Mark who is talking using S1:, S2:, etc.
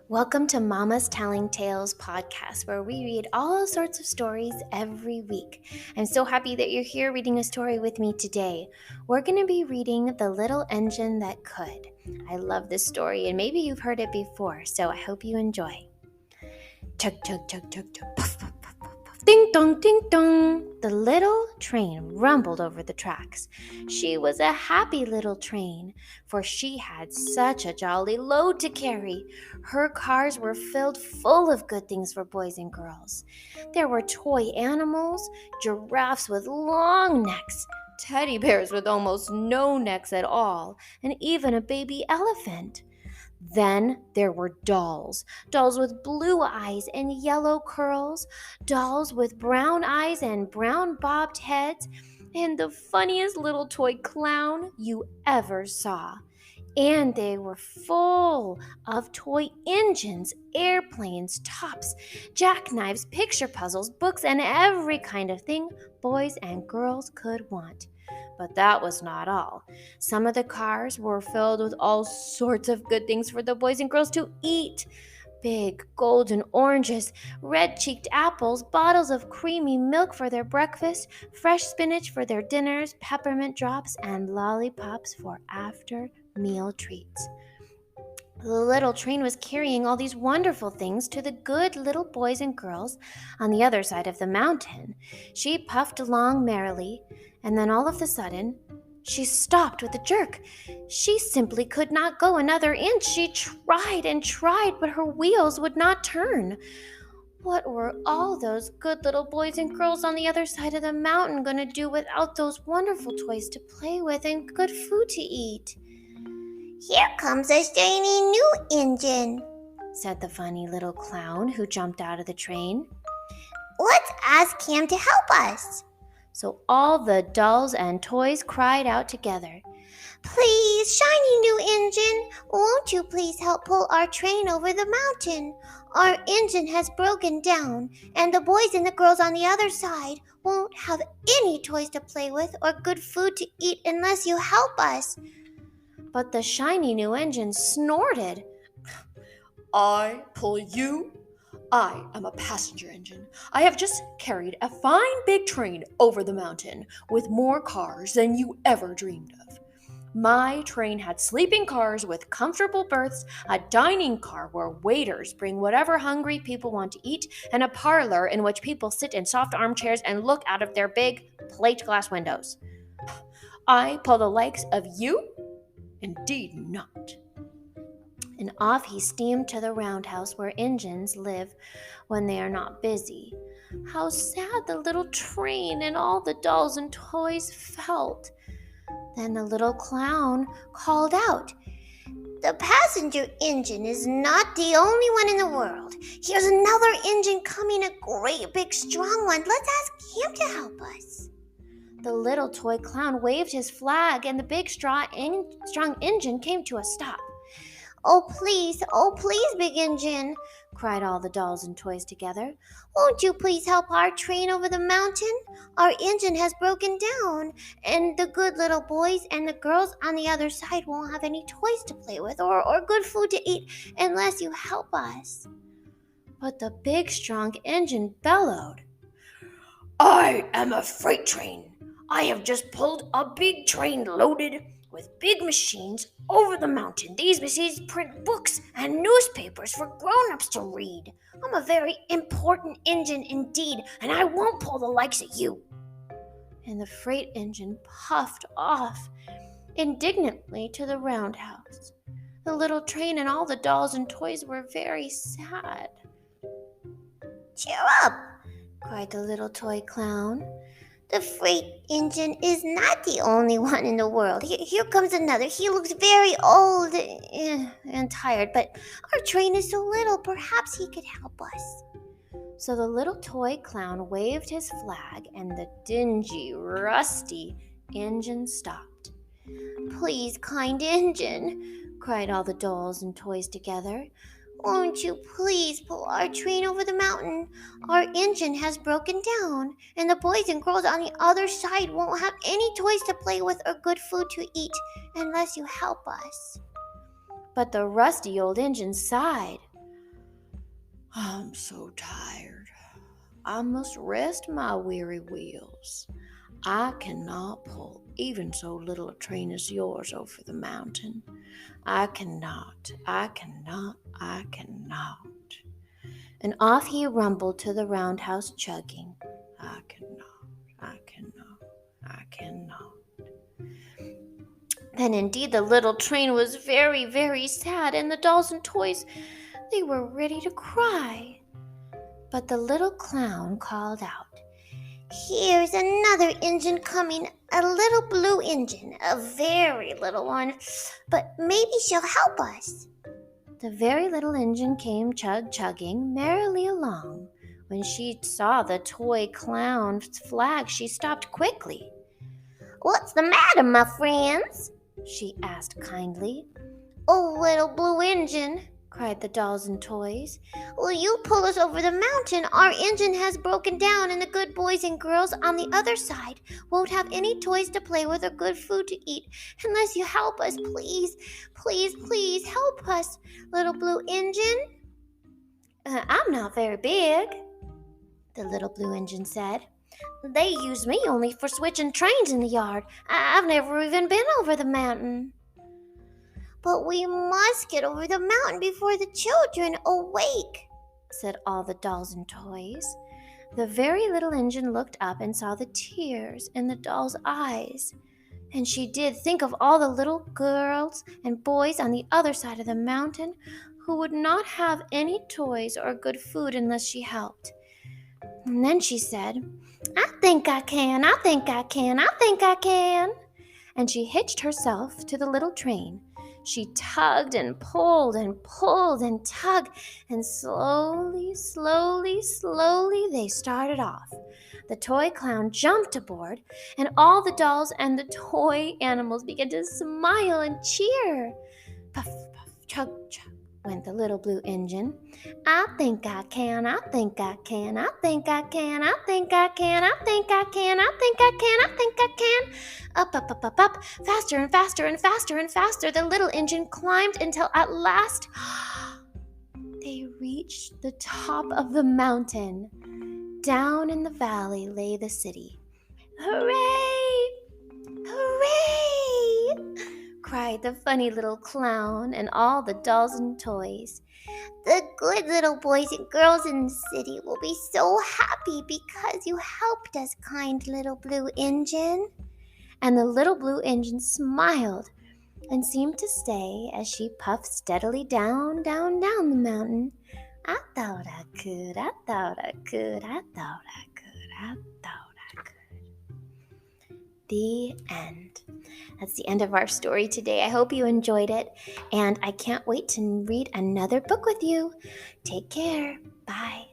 S1: Welcome to Mama's Telling Tales podcast, where we read all sorts of stories every week. I'm so happy that you're here reading a story with me today. We're going to be reading The Little Engine That Could. I love this story, and maybe you've heard it before, so I hope you enjoy. Tug, tug, tug, tug, tug, puff, puff, puff, puff, puff. Ding dong, ding dong. The little train rumbled over the tracks. She was a happy little train, for she had such a jolly load to carry. Her cars were filled full of good things for boys and girls. There were toy animals, giraffes with long necks, teddy bears with almost no necks at all, and even a baby elephant. Then there were dolls with blue eyes and yellow curls, dolls with brown eyes and brown bobbed heads, and the funniest little toy clown you ever saw. And they were full of toy engines, airplanes, tops, jackknives, picture puzzles, books, and every kind of thing boys and girls could want. But that was not all. Some of the cars were filled with all sorts of good things for the boys and girls to eat. Big golden oranges, red-cheeked apples, bottles of creamy milk for their breakfast, fresh spinach for their dinners, peppermint drops, and lollipops for after-meal treats. The little train was carrying all these wonderful things to the good little boys and girls on the other side of the mountain. She puffed along merrily, and then all of a sudden, she stopped with a jerk. She simply could not go another inch. She tried and tried, but her wheels would not turn. What were all those good little boys and girls on the other side of the mountain going to do without those wonderful toys to play with and good food to eat?
S2: "Here comes a shiny new engine,"
S1: said the funny little clown who jumped out of the train.
S2: "Let's ask him to help us."
S1: So all the dolls and toys cried out together.
S2: "Please, shiny new engine, won't you please help pull our train over the mountain? Our engine has broken down, and the boys and the girls on the other side won't have any toys to play with or good food to eat unless you help us."
S1: But the shiny new engine snorted.
S3: "I pull you? I am a passenger engine. I have just carried a fine big train over the mountain with more cars than you ever dreamed of. My train had sleeping cars with comfortable berths, a dining car where waiters bring whatever hungry people want to eat, and a parlor in which people sit in soft armchairs and look out of their big plate glass windows. I pull the likes of you? Indeed not."
S1: And off he steamed to the roundhouse where engines live when they are not busy. How sad the little train and all the dolls and toys felt. Then the little clown called out,
S2: "The passenger engine is not the only one in the world. Here's another engine coming, a great big strong one. Let's ask him to help us."
S1: The little toy clown waved his flag, and the big strong engine came to a stop.
S2: Oh, please, big engine,"
S1: cried all the dolls and toys together.
S2: "Won't you please help our train over the mountain? Our engine has broken down, and the good little boys and the girls on the other side won't have any toys to play with or good food to eat unless you help us."
S1: But the big strong engine bellowed.
S3: "I am a freight train. I have just pulled a big train loaded with big machines over the mountain. These machines print books and newspapers for grown-ups to read. I'm a very important engine indeed, and I won't pull the likes of you."
S1: And the freight engine puffed off indignantly to the roundhouse. The little train and all the dolls and toys were very sad.
S2: "Cheer up,"
S1: cried the little toy clown.
S2: "The freight engine is not the only one in the world. Here comes another. He looks very old and tired, but our train is so little, perhaps he could help us."
S1: So the little toy clown waved his flag, and the dingy, rusty engine stopped.
S2: "Please, kind engine," cried all the dolls and toys together, "won't you please pull our train over the mountain? Our engine has broken down, and the boys and girls on the other side won't have any toys to play with or good food to eat unless you help us."
S1: But the rusty old engine sighed.
S3: I'm so tired. I must rest my weary wheels. I cannot pull even so little a train as yours over the mountain. I cannot.
S1: And off he rumbled to the roundhouse, chugging.
S3: I cannot.
S1: Then indeed the little train was very, very sad, and the dolls and toys, they were ready to cry. But the little clown called out,
S2: Here's another engine coming, a little blue engine, a very little one, but maybe she'll help us.
S1: The very little engine came chugging merrily along. When she saw the toy clown's flag, she stopped quickly.
S2: What's the matter, my friends?
S1: She asked kindly.
S2: Oh, little blue engine,
S1: cried the dolls and toys.
S2: Will you pull us over the mountain? Our engine has broken down, and the good boys and girls on the other side won't have any toys to play with or good food to eat unless you help us. Please, please, please help us, little blue engine.
S1: I'm not very big, the little blue engine said. They use me only for switching trains in the yard. I've never even been over the mountain.
S2: But we must get over the mountain before the children awake,
S1: said all the dolls and toys. The very little engine looked up and saw the tears in the doll's eyes. And she did think of all the little girls and boys on the other side of the mountain who would not have any toys or good food unless she helped. And then she said, I think I can. And she hitched herself to the little train. She tugged and pulled and pulled and tugged, and slowly they started off. The toy clown jumped aboard, and all the dolls and the toy animals began to smile and cheer. Puff, puff, chug, chug went the little blue engine. I think I can. Up, faster and faster and faster and faster. The little engine climbed until at last they reached the top of the mountain. Down in the valley lay the city. Hooray! Hooray! Cried the funny little clown and all the dolls and toys.
S2: The good little boys and girls in the city will be so happy because you helped us, kind little blue engine.
S1: And the little blue engine smiled and seemed to say as she puffed steadily down the mountain, I thought I could. The end. That's the end of our story today. I hope you enjoyed it, and I can't wait to read another book with you. Take care. Bye.